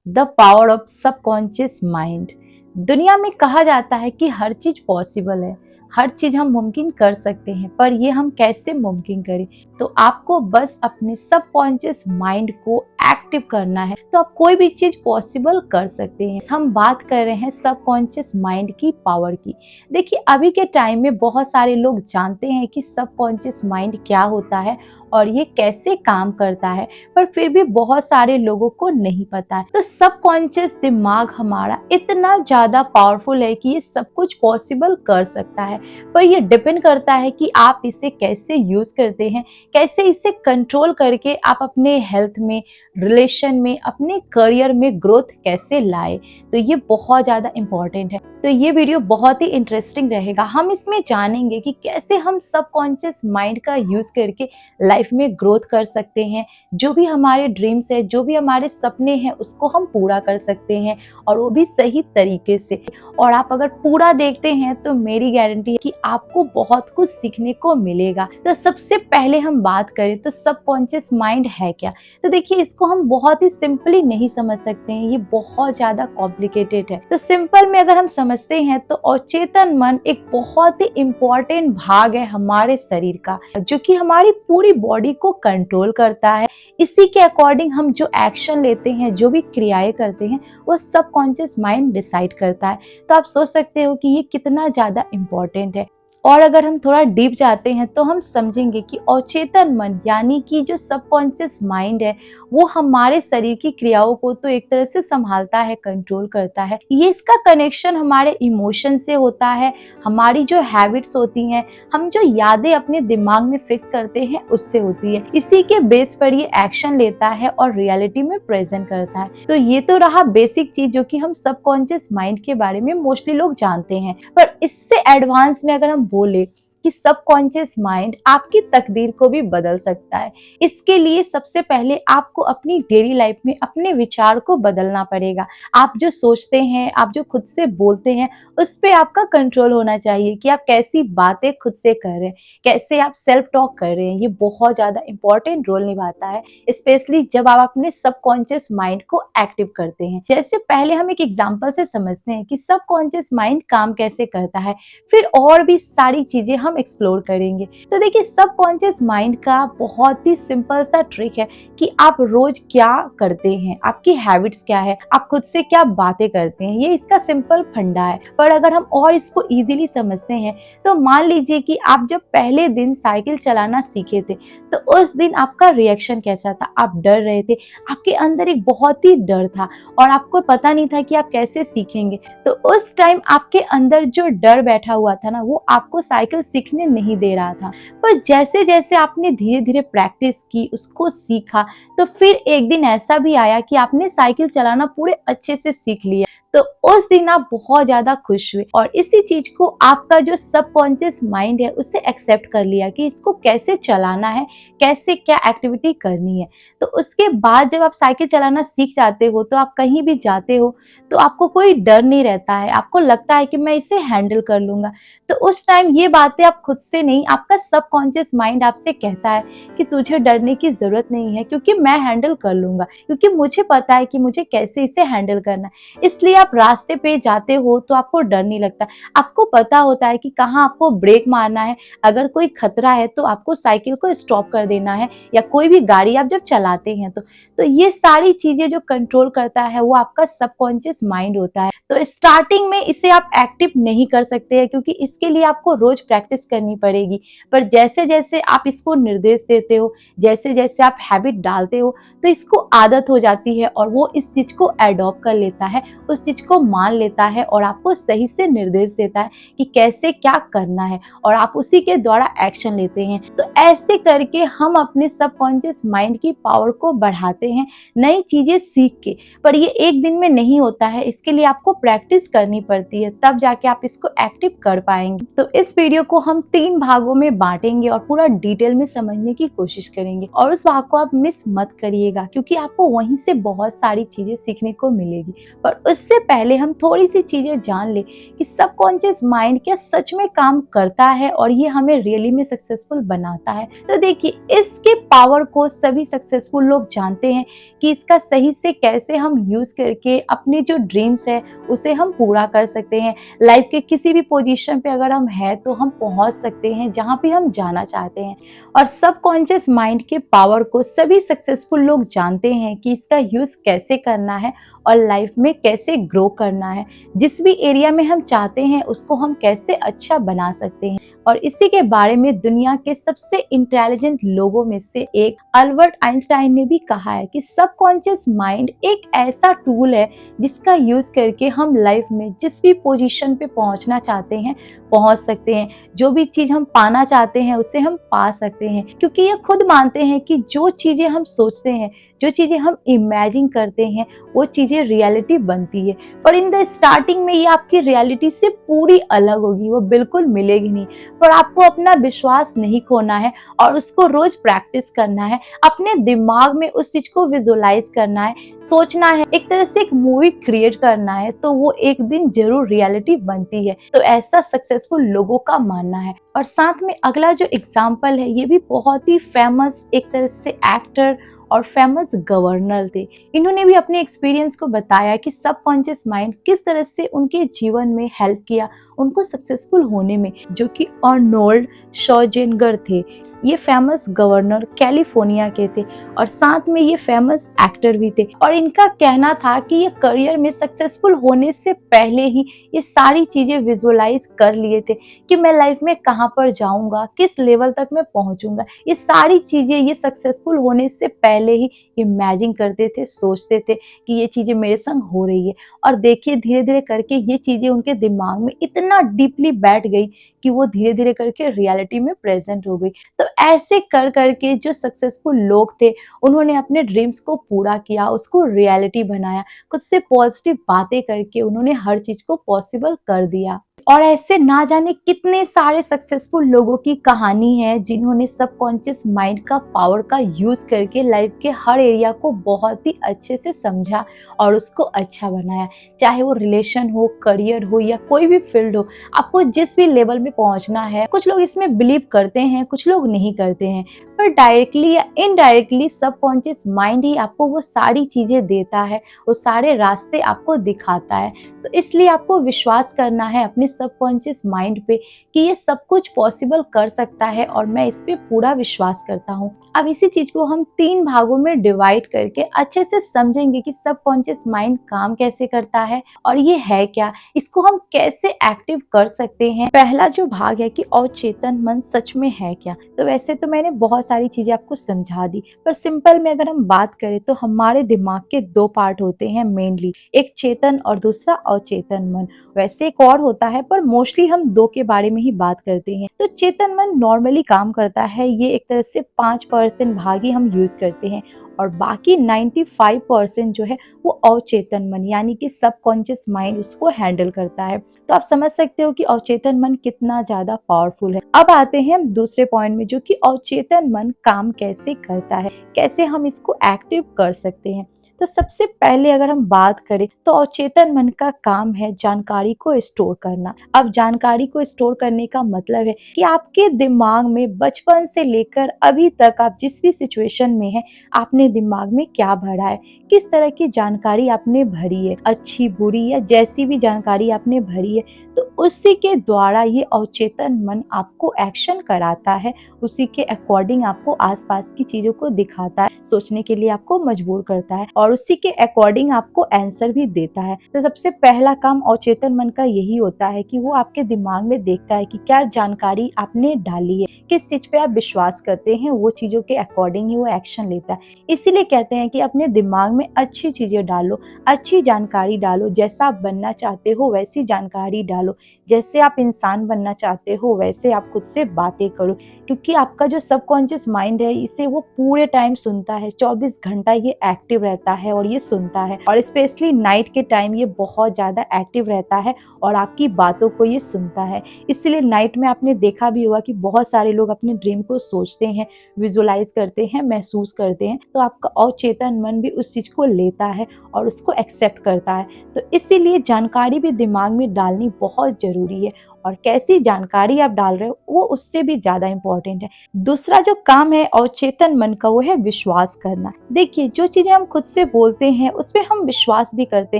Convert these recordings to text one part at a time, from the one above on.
The power of subconscious mind. दुनिया में कहा जाता है कि हर चीज पॉसिबल है, हर चीज हम मुमकिन कर सकते हैं, पर ये हम कैसे मुमकिन करें? तो आपको बस अपने सबकॉन्शियस माइंड को एक्टिव करना है, तो आप कोई भी चीज पॉसिबल कर सकते हैं। हम बात कर रहे हैं सबकॉन्शियस माइंड की पावर की। देखिए, अभी के टाइम में बहुत सारे लोग जानते हैं कि सबकॉन्शियस माइंड क्या होता है और ये कैसे काम करता है, पर फिर भी बहुत सारे लोगों को नहीं पता है। तो सबकॉन्शियस दिमाग हमारा इतना ज्यादा पावरफुल है कि ये सब कुछ पॉसिबल कर सकता है, पर ये डिपेंड करता है कि आप इसे कैसे यूज करते हैं, कैसे इसे कंट्रोल करके आप अपने हेल्थ में, रिलेशन में, अपने करियर में ग्रोथ कैसे लाए। तो ये बहुत ज्यादा इंपॉर्टेंट है। तो ये वीडियो बहुत ही इंटरेस्टिंग रहेगा। हम इसमें जानेंगे कि कैसे हम सबकॉन्शियस माइंड का यूज करके लाइफ में ग्रोथ कर सकते हैं, जो भी हमारे ड्रीम्स है, जो भी हमारे सपने हैं, उसको हम पूरा कर सकते हैं, और वो भी सही तरीके से। और आप अगर पूरा देखते हैं तो मेरी गारंटी है कि आपको बहुत कुछ सीखने को मिलेगा। तो सबसे पहले हम बात करें तो सबकॉन्शियस माइंड है क्या। तो देखिए, इसको हम बहुत ही सिंपली नहीं समझ सकते हैं, ये बहुत ज्यादा कॉम्प्लिकेटेड है। तो सिंपल में अगर हम समझते हैं तो अचेतन मन एक बहुत ही इम्पोर्टेंट भाग है हमारे शरीर का, जो कि हमारी पूरी बॉडी को कंट्रोल करता है। इसी के अकॉर्डिंग हम जो एक्शन लेते हैं, जो भी क्रियाएं करते हैं, वो सबकॉन्शियस माइंड डिसाइड करता है। तो आप सोच सकते हो कि ये कितना ज्यादा इम्पोर्टेंट है। और अगर हम थोड़ा डीप जाते हैं तो हम समझेंगे कि अचेतन मन यानी कि जो सबकॉन्शियस माइंड है, वो हमारे शरीर की क्रियाओं को तो एक तरह से संभालता है, कंट्रोल करता है। ये इसका कनेक्शन हमारे इमोशन से होता है, हमारी जो हैबिट्स होती हैं, हम जो यादें अपने दिमाग में फिक्स करते हैं, उससे होती है। इसी के बेस पर ये एक्शन लेता है और रियलिटी में प्रेजेंट करता है। तो ये तो रहा बेसिक चीज, जो कि हम सबकॉन्शियस माइंड के बारे में मोस्टली लोग जानते हैं। पर इससे एडवांस में अगर हम बोले कि सबकॉन्शियस माइंड आपकी तकदीर को भी बदल सकता है। इसके लिए सबसे पहले आपको अपनी डेली लाइफ में अपने विचार को बदलना पड़ेगा। आप जो सोचते हैं, आप जो खुद से बोलते हैं, उस पे आपका कंट्रोल होना चाहिए कि आप कैसी बातें खुद से कर रहे हैं, कैसे आप सेल्फ टॉक कर रहे हैं। ये बहुत ज्यादा इंपॉर्टेंट रोल निभाता है, स्पेशली जब आप अपने सबकॉन्शियस माइंड को एक्टिव करते हैं। जैसे पहले हम एक एग्जांपल से समझते हैं कि सबकॉन्शियस माइंड काम कैसे करता है, फिर और भी सारी चीजें हम एक्सप्लोर करेंगे। तो देखिए, सबकॉन्शियस माइंड का बहुत ही सिंपल सा ट्रिक है कि आप रोज क्या करते हैं, आपकी हैबिट्स क्या है, आप खुद से क्या बातें करते हैं। ये इसका सिंपल फंडा है। पर अगर हम और इसको इजीली समझते हैं तो मान लीजिए कि आप जब पहले दिन साइकिल चलाना सीखे थे, तो उस दिन आपका रिएक्शन कैसा था? आप डर रहे थे, आपके अंदर एक बहुत ही डर था और आपको पता नहीं था कि आप कैसे सीखेंगे। तो उस टाइम आपके अंदर जो डर बैठा हुआ था ना, वो आपको साइकिल सीखने नहीं दे रहा था। पर जैसे जैसे आपने धीरे धीरे प्रैक्टिस की, उसको सीखा, तो फिर एक दिन ऐसा भी आया कि आपने साइकिल चलाना पूरे अच्छे से सीख लिया। तो उस दिन आप बहुत ज्यादा खुश हुए और इसी चीज को आपका जो सबकॉन्शियस माइंड है उससे एक्सेप्ट कर लिया कि इसको कैसे चलाना है, कैसे क्या एक्टिविटी करनी है। तो उसके बाद जब आप साइकिल चलाना सीख जाते हो, तो आप कहीं भी जाते हो तो आपको कोई डर नहीं रहता है, आपको लगता है कि मैं इसे हैंडल कर लूंगा। तो उस टाइम ये बातें आप खुद से नहीं, आपका सबकॉन्शियस माइंड आपसे कहता है कि तुझे डरने की जरूरत नहीं है, क्योंकि मैं हैंडल कर लूंगा, क्योंकि मुझे पता है कि मुझे कैसे इसे हैंडल करना है। इसलिए आप रास्ते पे जाते हो तो आपको डर नहीं लगता, आपको पता होता है कि कहाँ आपको ब्रेक मारना है, अगर कोई खतरा है तो आपको साइकिल को स्टॉप कर देना है, या कोई भी गाड़ी आप जब चलाते हैं तो ये सारी चीजें जो कंट्रोल करता है वो आपका सबकॉन्शियस माइंड होता है। तो स्टार्टिंग में इसे आप एक्टिव नहीं कर सकते हैं, क्योंकि इसके लिए आपको रोज प्रैक्टिस करनी पड़ेगी। पर जैसे जैसे आप इसको निर्देश देते हो, जैसे जैसे आप हैबिट डालते हो, तो इसको आदत हो जाती है और वो इस चीज को एडॉप्ट कर लेता है, उस चीज को मान लेता है और आपको सही से निर्देश देता है कि कैसे क्या करना है, और आप उसी के द्वारा एक्शन लेते हैं। तो ऐसे करके हम अपने सबकॉन्शियस माइंड की पावर को बढ़ाते हैं, नई चीजें सीख के। पर ये एक दिन में नहीं होता है, इसके लिए आपको प्रैक्टिस करनी पड़ती है, तब जाके आप इसको एक्टिव कर पाएंगे। तो इस वीडियो को हम 3 भागों में बांटेंगे और पूरा डिटेल में समझने की कोशिश करेंगे, और उस भाग को आप मिस मत करिएगा, क्योंकि आपको वहीं से बहुत सारी चीजें सीखने को मिलेगी। पर उससे उससे पहले हम थोड़ी सी चीजें जान ले कि सबकॉन्शियस माइंड क्या सच में काम करता है और ये हमें रियली में सक्सेसफुल बनाता है। तो देखिए, इसके पावर को सभी सक्सेसफुल लोग जानते हैं कि इसका सही से कैसे हम यूज करके अपने जो ड्रीम्स है उसे हम पूरा कर सकते हैं। लाइफ के किसी भी पोजीशन पे अगर हम हैं तो हम पहुंच सकते हैं जहां पे हम जाना चाहते हैं। और सबकॉन्शियस माइंड के पावर को सभी सक्सेसफुल लोग जानते हैं कि इसका यूज कैसे करना है और लाइफ में कैसे ग्रो करना है। जिस भी एरिया में हम चाहते हैं उसको हम कैसे अच्छा बना सकते हैं। और इसी के बारे में दुनिया के सबसे इंटेलिजेंट लोगों में से एक अल्बर्ट आइंस्टाइन ने भी कहा है कि सबकॉन्शियस माइंड एक ऐसा टूल है जिसका यूज करके हम लाइफ में जिस भी पोजीशन पे पहुंचना चाहते हैं पहुंच सकते हैं। जो भी चीज हम पाना चाहते हैं उसे हम पा सकते हैं, क्योंकि ये खुद मानते हैं कि जो चीजें हम सोचते हैं, जो चीजें हम इमेजिन करते हैं, वो चीजें रियलिटी बनती है। पर इन द स्टार्टिंग में ये आपकी रियलिटी से पूरी अलग होगी, वो बिल्कुल मिलेगी नहीं। पर आपको अपना विश्वास नहीं खोना है और उसको रोज प्रैक्टिस करना है। अपने दिमाग में उस चीज को विजुअलाइज करना है, सोचना है, एक तरह से एक मूवी क्रिएट करना है, तो वो एक दिन जरूर रियलिटी बनती है। तो ऐसा सक्सेसफुल लोगों का मानना है। और साथ में अगला जो एग्जाम्पल है ये भी बहुत ही फेमस एक तरह से एक्टर और फेमस गवर्नर थे। इन्होंने भी अपने एक्सपीरियंस को बताया कि सबकॉन्शियस माइंड किस तरह से उनके जीवन में हेल्प किया उनको सक्सेसफुल होने में, जो कि आर्नोल्ड शॉर्जेनगर थे। ये फेमस गवर्नर कैलिफोर्निया के थे और साथ में ये फेमस एक्टर भी थे। और इनका कहना था कि ये करियर में सक्सेसफुल होने से पहले ही ये सारी चीजें विजुअलाइज कर लिए थे कि मैं लाइफ में कहाँ पर जाऊंगा, किस लेवल तक मैं पहुंचूंगा। ये सारी चीजें ये सक्सेसफुल होने से पहले ही इमेजिन करते थे, सोचते थे कि ये चीजें मेरे संग हो रही है। और देखिए, धीरे धीरे करके ये चीजें उनके दिमाग में इतना डीपली बैठ गई कि वो धीरे धीरे करके रियलिटी में प्रेजेंट हो गई। तो ऐसे कर करके जो सक्सेसफुल लोग थे उन्होंने अपने ड्रीम्स को पूरा किया, उसको रियलिटी बनाया। खुद से पॉजिटिव बातें करके उन्होंने हर चीज को पॉसिबल कर दिया। और ऐसे ना जाने कितने सारे सक्सेसफुल लोगों की कहानी है जिन्होंने सबकॉन्शियस माइंड का पावर का यूज करके लाइफ के हर एरिया को बहुत ही अच्छे से समझा और उसको अच्छा बनाया। चाहे वो रिलेशन हो, करियर हो या कोई भी फील्ड हो, आपको जिस भी लेवल में पहुंचना है, कुछ लोग इसमें बिलीव करते हैं, कुछ लोग नहीं करते हैं, पर डायरेक्टली या इनडायरेक्टली सबकॉन्शियस माइंड ही आपको वो सारी चीजें देता है, वो सारे रास्ते आपको दिखाता है। तो इसलिए आपको विश्वास करना है अपने सबकॉन्शियस माइंड पे कि ये सब कुछ पॉसिबल कर सकता है और मैं इस पे पूरा विश्वास करता हूँ। अब इसी चीज को हम 3 भागों में डिवाइड करके अच्छे से समझेंगे कि सबकॉन्शियस माइंड काम कैसे करता है और ये है क्या, इसको हम कैसे एक्टिव कर सकते हैं। पहला जो भाग है कि अवचेतन मन सच में है क्या। तो वैसे तो मैंने बहुत सारी चीजें आपको समझा दी, पर सिंपल में अगर हम बात करें तो हमारे दिमाग के 2 पार्ट होते हैं मेनली, एक चेतन और दूसरा अवचेतन मन। वैसे एक और होता है पर मोस्टली हम 2 के बारे में ही बात करते हैं। तो चेतन मन नॉर्मली काम करता है, ये एक तरह से 5% भाग ही हम यूज करते हैं और बाकी 95% जो है वो अवचेतन मन यानी कि सबकॉन्शियस माइंड उसको हैंडल करता है। तो आप समझ सकते हो कि अवचेतन मन कितना ज्यादा पावरफुल है। अब आते हैं हम दूसरे पॉइंट में, जो कि अवचेतन मन काम कैसे करता है, कैसे हम इसको एक्टिव कर सकते हैं। तो सबसे पहले अगर हम बात करें तो अवचेतन मन का काम है जानकारी को स्टोर करना। अब जानकारी को स्टोर करने का मतलब है कि आपके दिमाग में बचपन से लेकर अभी तक आप जिस भी सिचुएशन में हैं, आपने दिमाग में क्या भरा है, किस तरह की जानकारी आपने भरी है, अच्छी बुरी या जैसी भी जानकारी आपने भरी है, तो उसी के द्वारा ये अवचेतन मन आपको एक्शन कराता है, उसी के अकॉर्डिंग आपको आसपास की चीजों को दिखाता है, सोचने के लिए आपको मजबूर करता है और उसी के अकॉर्डिंग आपको आंसर भी देता है। तो सबसे पहला काम अवचेतन मन का यही होता है कि वो आपके दिमाग में देखता है कि क्या जानकारी आपने डाली है, किस चीज पे आप विश्वास करते हैं, वो चीजों के अकॉर्डिंग ही वो एक्शन लेता है। इसीलिए कहते हैं कि अपने दिमाग में अच्छी चीजें डालो, अच्छी जानकारी डालो, जैसा आप बनना चाहते हो वैसी जानकारी डालो, जैसे आप इंसान बनना चाहते हो वैसे आप खुद से बातें करो, क्योंकि आपका जो सबकॉन्शियस माइंड है इसे वो पूरे टाइम सुनता है, 24 घंटा ये एक्टिव रहता है और ये सुनता है, और स्पेशली नाइट के टाइम ये बहुत ज़्यादा एक्टिव रहता है और आपकी बातों को ये सुनता है। इसलिए नाइट में आपने देखा भी होगा कि बहुत सारे लोग अपने ड्रीम को सोचते हैं, विजुअलाइज करते हैं, महसूस करते हैं, तो आपका अवचेतन मन भी उस चीज़ को लेता है और उसको एक्सेप्ट करता है। तो इसीलिए जानकारी भी दिमाग में डालनी बहुत ज़रूरी है, और कैसी जानकारी आप डाल रहे हो वो उससे भी ज़्यादा इम्पोर्टेंट है। दूसरा जो काम है अवचेतन मन का, वो है विश्वास करना। देखिए, जो चीज़ें हम खुद से बोलते हैं उस पे हम विश्वास भी करते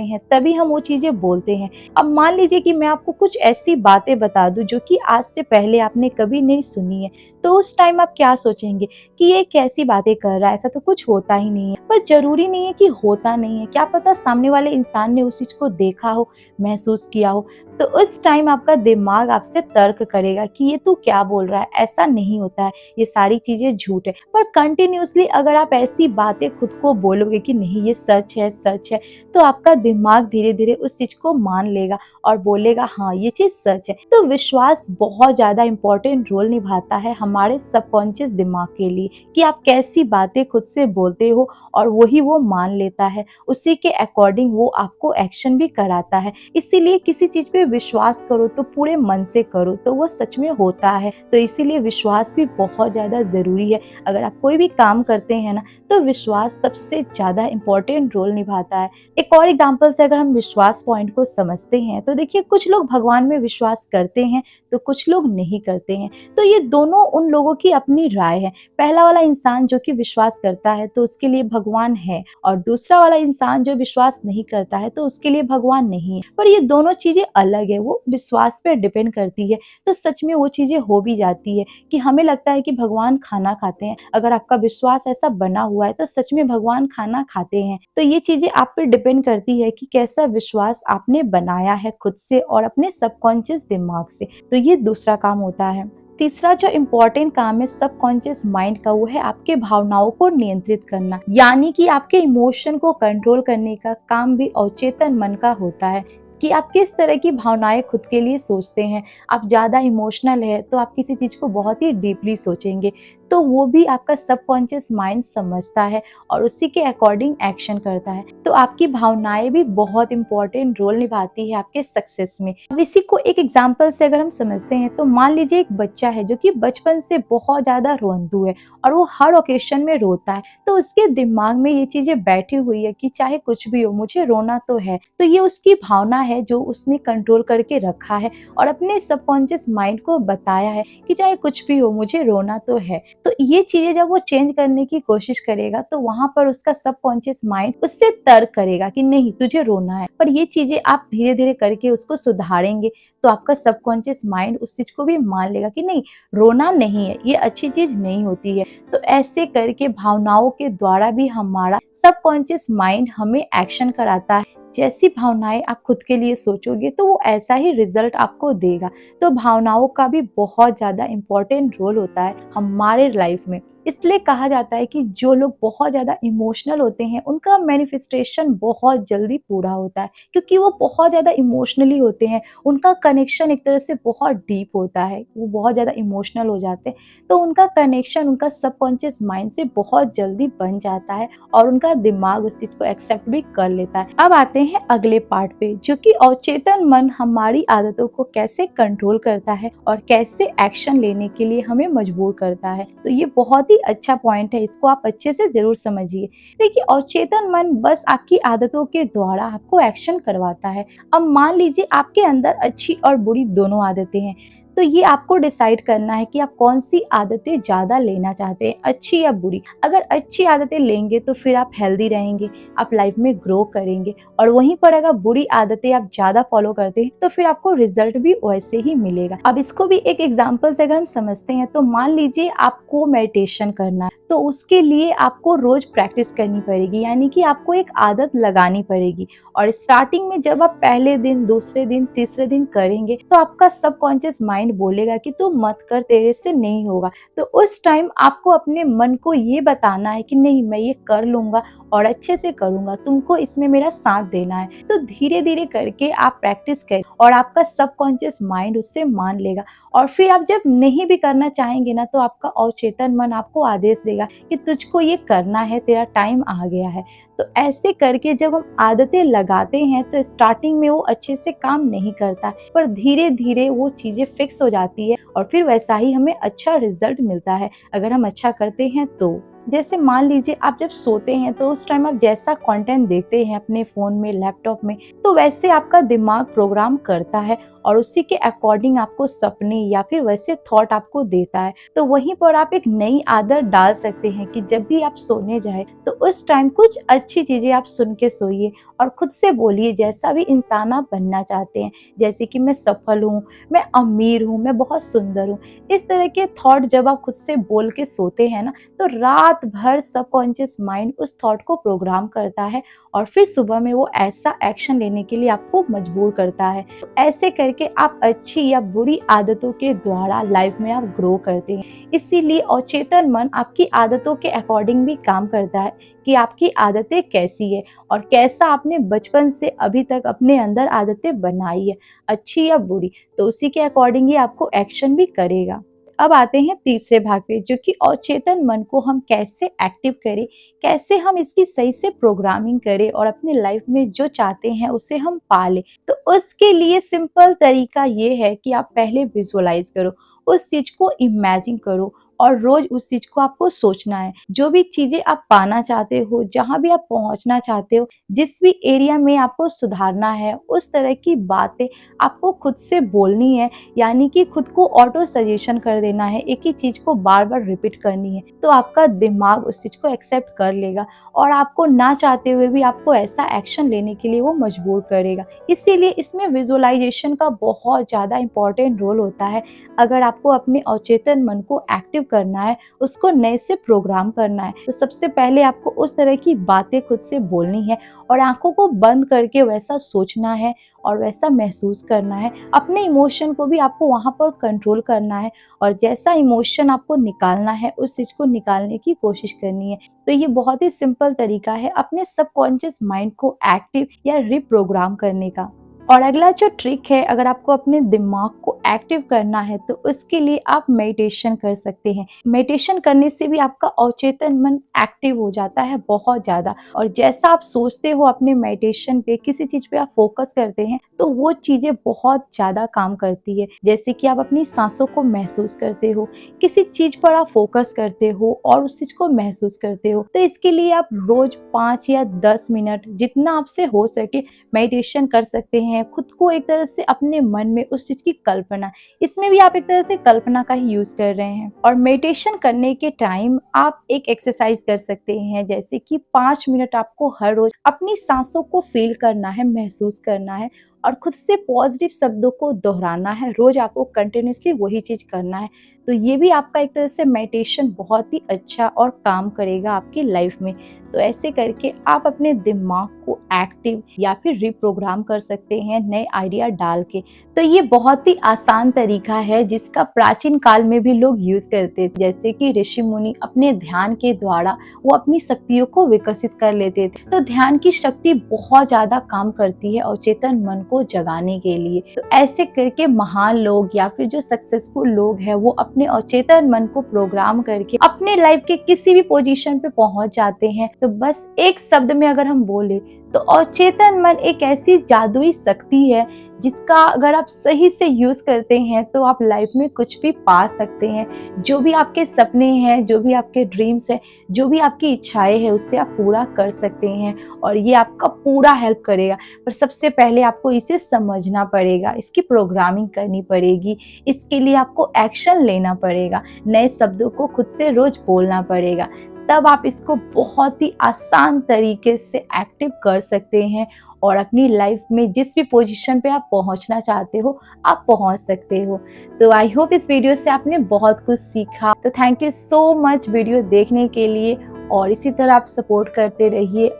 हैं, तभी हम वो चीज़ें बोलते हैं। अब मान लीजिए कि मैं आपको कुछ ऐसी बातें बता दूं जो कि आज से पहले आपने कभी नहीं सुनी है, तो उस टाइम आप क्या सोचेंगे कि ये कैसी बातें कर रहा है, ऐसा तो कुछ होता ही नहीं है। पर जरूरी नहीं है कि होता नहीं है, क्या पता सामने वाले इंसान ने उस चीज को देखा हो, महसूस किया हो। तो उस टाइम आपका दिमाग आपसे तर्क करेगा कि ये तू क्या बोल रहा है, ऐसा नहीं होता है, ये सारी चीजें झूठ है। पर कंटिन्यूअसली अगर आप ऐसी बातें खुद को बोलोगे कि नहीं ये सच है, सच है, तो आपका दिमाग धीरे धीरे उस चीज को मान लेगा और बोलेगा हाँ ये चीज सच है। तो विश्वास बहुत ज्यादा इंपॉर्टेंट रोल निभाता है हमारे सबकॉन्शियस दिमाग के लिए, कि आप कैसी बातें खुद से बोलते हो और वही वो मान लेता है, उसी के अकॉर्डिंग वो आपको एक्शन भी कराता है। इसीलिए किसी चीज पे विश्वास करो तो पूरे मन से करो, तो वो सच में होता है। तो इसीलिए विश्वास भी बहुत ज्यादा जरूरी है। अगर आप कोई भी काम करते हैं ना, तो विश्वास सबसे ज्यादा इंपॉर्टेंट रोल निभाता है। एक और एग्जाम्पल से अगर हम विश्वास पॉइंट को समझते हैं, तो देखिए कुछ लोग भगवान में विश्वास करते हैं तो कुछ लोग नहीं करते हैं। तो ये दोनों उन लोगों की अपनी राय है। पहला वाला इंसान जो कि विश्वास करता है तो उसके लिए भगवान है, और दूसरा वाला इंसान जो विश्वास नहीं करता है तो उसके लिए भगवान नहीं है। पर ये दोनों चीजें अलग है, वो विश्वास पे डिपेंड करती है। तो सच में वो चीजें हो भी जाती है कि हमें लगता है कि भगवान खाना खाते हैं, अगर आपका विश्वास ऐसा बना हुआ है तो सच में भगवान खाना खाते हैं। तो ये चीजें आप पे डिपेंड करती है कि कैसा विश्वास आपने बनाया है खुद से और अपने सबकॉन्शियस दिमाग से। तो ये दूसरा काम होता है। तीसरा जो इम्पोर्टेंट काम है सबकॉन्शियस माइंड का, वो है आपके भावनाओं को नियंत्रित करना, यानी कि आपके इमोशन को कंट्रोल करने का काम भी अवचेतन मन का होता है, कि आप किस तरह की भावनाएं खुद के लिए सोचते हैं। आप ज़्यादा इमोशनल है तो आप किसी चीज़ को बहुत ही डीपली सोचेंगे, तो वो भी आपका सबकॉन्शियस माइंड समझता है और उसी के अकॉर्डिंग एक्शन करता है। तो आपकी भावनाएं भी बहुत इंपॉर्टेंट रोल निभाती है आपके सक्सेस में। अब इसी को एक एग्जांपल से अगर हम समझते हैं, तो मान लीजिए एक बच्चा है जो कि बचपन से बहुत ज़्यादा रोंदू है और वो हर ओकेशन में रोता है, तो उसके दिमाग में ये चीज़ें बैठी हुई है कि चाहे कुछ भी हो मुझे रोना तो है। तो ये उसकी भावना है जो उसने कंट्रोल करके रखा है और अपने सबकॉन्शियस माइंड को बताया है कि चाहे कुछ भी हो मुझे रोना तो है। तो ये चीजें जब वो चेंज करने की कोशिश करेगा, तो वहां पर उसका सबकॉन्शियस माइंड उससे तर्क करेगा कि नहीं तुझे रोना है। पर ये चीजें आप धीरे धीरे करके उसको सुधारेंगे, तो आपका सबकॉन्शियस माइंड उस चीज को भी मान लेगा कि नहीं रोना नहीं है, ये अच्छी चीज नहीं होती है। तो ऐसे करके भावनाओं के द्वारा भी हमारा सबकॉन्शियस माइंड हमें एक्शन कराता है। जैसी भावनाएं आप खुद के लिए सोचोगे तो वो ऐसा ही रिजल्ट आपको देगा। तो भावनाओं का भी बहुत ज्यादा इम्पोर्टेंट रोल होता है हमारे लाइफ में। इसलिए कहा जाता है कि जो लोग बहुत ज्यादा इमोशनल होते हैं उनका मैनिफेस्टेशन बहुत जल्दी पूरा होता है, क्योंकि वो बहुत ज्यादा इमोशनली होते हैं। उनका कनेक्शन एक तरह से बहुत डीप होता है, वो बहुत ज्यादा इमोशनल हो जाते हैं, तो उनका कनेक्शन उनका सबकॉन्शियस माइंड से बहुत जल्दी बन जाता है और उनका दिमाग उस चीज को एक्सेप्ट भी कर लेता है। अब आते हैं अगले पार्ट पे, जो कि अवचेतन मन हमारी आदतों को कैसे कंट्रोल करता है और कैसे एक्शन लेने के लिए हमें मजबूर करता है। तो ये बहुत ही अच्छा पॉइंट है, इसको आप अच्छे से जरूर समझिए। देखिए अवचेतन मन बस आपकी आदतों के द्वारा आपको एक्शन करवाता है। अब मान लीजिए आपके अंदर अच्छी और बुरी दोनों आदतें हैं, तो ये आपको डिसाइड करना है कि आप कौन सी आदतें ज्यादा लेना चाहते हैं, अच्छी या बुरी। अगर अच्छी आदतें लेंगे तो फिर आप हेल्दी रहेंगे, आप लाइफ में ग्रो करेंगे, और वहीं पर अगर बुरी आदतें आप ज्यादा फॉलो करते हैं तो फिर आपको रिजल्ट भी वैसे ही मिलेगा। अब इसको भी एक एग्जांपल से अगर हम समझते हैं, तो मान लीजिए आपको मेडिटेशन करना है, तो उसके लिए आपको रोज प्रैक्टिस करनी पड़ेगी, यानी कि आपको एक आदत लगानी पड़ेगी। और स्टार्टिंग में जब आप पहले दिन, दूसरे दिन, तीसरे दिन करेंगे, तो आपका सबकॉन्शियस माइंड बोलेगा कि तू मत कर, तेरे से नहीं होगा। तो उस टाइम आपको अपने मन को ये बताना है कि नहीं मैं ये कर लूंगा, और अच्छे से करूँगा, तुमको इसमें मेरा साथ देना है। तो धीरे धीरे करके आप प्रैक्टिस करें और आपका सबकॉन्शियस माइंड उससे मान लेगा। और फिर आप जब नहीं भी करना चाहेंगे ना, तो आपका अवचेतन मन आपको आदेश देगा कि तुझको ये करना है, तेरा टाइम आ गया है। तो ऐसे करके जब हम आदतें लगाते हैं तो स्टार्टिंग में वो अच्छे से काम नहीं करता, पर धीरे धीरे वो चीज़ें फिक्स हो जाती है और फिर वैसा ही हमें अच्छा रिजल्ट मिलता है अगर हम अच्छा करते हैं तो। जैसे मान लीजिए आप जब सोते हैं तो उस टाइम आप जैसा कंटेंट देखते हैं अपने फ़ोन में, लैपटॉप में, तो वैसे आपका दिमाग प्रोग्राम करता है और उसी के अकॉर्डिंग आपको सपने या फिर वैसे थॉट आपको देता है। तो वहीं पर आप एक नई आदत डाल सकते हैं कि जब भी आप सोने जाए तो उस टाइम कुछ अच्छी चीज़ें आप सुन के सोइए और खुद से बोलिए जैसा भी इंसान आप बनना चाहते हैं, जैसे कि मैं सफल हूँ, मैं अमीर हूँ, मैं बहुत सुंदर हूँ। इस तरह के थॉट जब आप खुद से बोल के सोते हैं ना, तो रात भर सबकॉन्शियस माइंड उस थॉट को प्रोग्राम करता है और फिर सुबह में वो ऐसा एक्शन लेने के लिए आपको मजबूर करता है। तो ऐसे करके आप अच्छी या बुरी आदतों के द्वारा लाइफ में आप ग्रो करते हैं। इसीलिए अवचेतन मन आपकी आदतों के अकॉर्डिंग भी काम करता है कि आपकी आदतें कैसी है और कैसा आपने बचपन से अभी तक अपने अंदर आदतें बनाई है, अच्छी या बुरी, तो उसी के अकॉर्डिंग ही आपको एक्शन भी करेगा। अब आते हैं तीसरे भाग पे, जो कि अवचेतन मन को हम कैसे एक्टिव करें, कैसे हम इसकी सही से प्रोग्रामिंग करें और अपने लाइफ में जो चाहते हैं उसे हम पा लें। तो उसके लिए सिंपल तरीका ये है कि आप पहले विजुअलाइज करो, उस चीज को इमेजिन करो और रोज उस चीज को आपको सोचना है। जो भी चीजें आप पाना चाहते हो, जहां भी आप पहुंचना चाहते हो, जिस भी एरिया में आपको सुधारना है, उस तरह की बातें आपको खुद से बोलनी है। यानी कि खुद को ऑटो सजेशन कर देना है, एक ही चीज को बार बार रिपीट करनी है, तो आपका दिमाग उस चीज को एक्सेप्ट कर लेगा और आपको ना चाहते हुए भी आपको ऐसा एक्शन लेने के लिए वो मजबूर करेगा। इसीलिए इसमें विजुअलाइजेशन का बहुत ज़्यादा इंपॉर्टेंट रोल होता है। अगर आपको अपने अवचेतन मन को एक्टिव करना है, उसको नए से प्रोग्राम करना है, तो सबसे पहले आपको उस तरह की बातें खुद से बोलनी है और आंखों को बंद करके वैसा सोचना है और वैसा महसूस करना है। अपने इमोशन को भी आपको वहाँ पर कंट्रोल करना है और जैसा इमोशन आपको निकालना है उस चीज़ को निकालने की कोशिश करनी है। तो ये बहुत ही सिंपल तरीका है अपने सबकॉन्शियस माइंड को एक्टिव या रिप्रोग्राम करने का। और अगला जो ट्रिक है, अगर आपको अपने दिमाग को एक्टिव करना है तो उसके लिए आप मेडिटेशन कर सकते हैं। मेडिटेशन करने से भी आपका अवचेतन मन एक्टिव हो जाता है बहुत ज़्यादा, और जैसा आप सोचते हो अपने मेडिटेशन पे, किसी चीज़ पे आप फोकस करते हैं तो वो चीज़ें बहुत ज़्यादा काम करती है। जैसे कि आप अपनी सांसों को महसूस करते हो, किसी चीज़ पर आप फोकस करते हो और उस चीज़ को महसूस करते हो। तो इसके लिए आप रोज 5 या 10 मिनट जितना आपसे हो सके मेडिटेशन कर सकते हैं। खुद को एक तरह से अपने मन में उस चीज़ की कल्पना, इसमें भी आप एक तरह से कल्पना का ही यूज़ कर रहे हैं। और मेडिटेशन करने के टाइम आप एक एक्सरसाइज कर सकते हैं, जैसे कि 5 मिनट आपको हर रोज अपनी सांसों को फील करना है, महसूस करना है और खुद से पॉजिटिव शब्दों को दोहराना है। रोज आपको कंटिन्यूसली वही चीज़ करना है। तो ये भी आपका एक तरह से मेडिटेशन बहुत ही अच्छा और काम करेगा आपकी लाइफ में। तो ऐसे करके आप अपने दिमाग को एक्टिव या फिर रिप्रोग्राम कर सकते हैं नए आइडिया डाल के। तो ये बहुत ही आसान तरीका है जिसका प्राचीन काल में भी लोग यूज करते थे। जैसे कि ऋषि मुनि अपने ध्यान के द्वारा वो अपनी शक्तियों को विकसित कर लेते थे। तो ध्यान की शक्ति बहुत ज्यादा काम करती है अवचेतन मन को जगाने के लिए। तो ऐसे करके महान लोग या फिर जो सक्सेसफुल लोग हैं, वो अपने अवचेतन मन को प्रोग्राम करके अपने लाइफ के किसी भी पोजीशन पे पहुंच जाते हैं। तो बस एक शब्द में अगर हम बोले तो अवचेतन मन एक ऐसी जादुई शक्ति है जिसका अगर आप सही से यूज करते हैं तो आप लाइफ में कुछ भी पा सकते हैं। जो भी आपके सपने हैं, जो भी आपके ड्रीम्स हैं, जो भी आपकी इच्छाएं हैं, उससे आप पूरा कर सकते हैं और ये आपका पूरा हेल्प करेगा। पर सबसे पहले आपको इसे समझना पड़ेगा, इसकी प्रोग्रामिंग करनी पड़ेगी, इसके लिए आपको एक्शन लेना पड़ेगा, नए शब्दों को खुद से रोज बोलना पड़ेगा। तब आप इसको बहुत ही आसान तरीके से एक्टिव कर सकते हैं और अपनी लाइफ में जिस भी पोजीशन पे आप पहुंचना चाहते हो आप पहुंच सकते हो। तो आई होप इस वीडियो से आपने बहुत कुछ सीखा। तो thank you so much video देखने के लिए और इसी तरह आप सपोर्ट करते रहिए।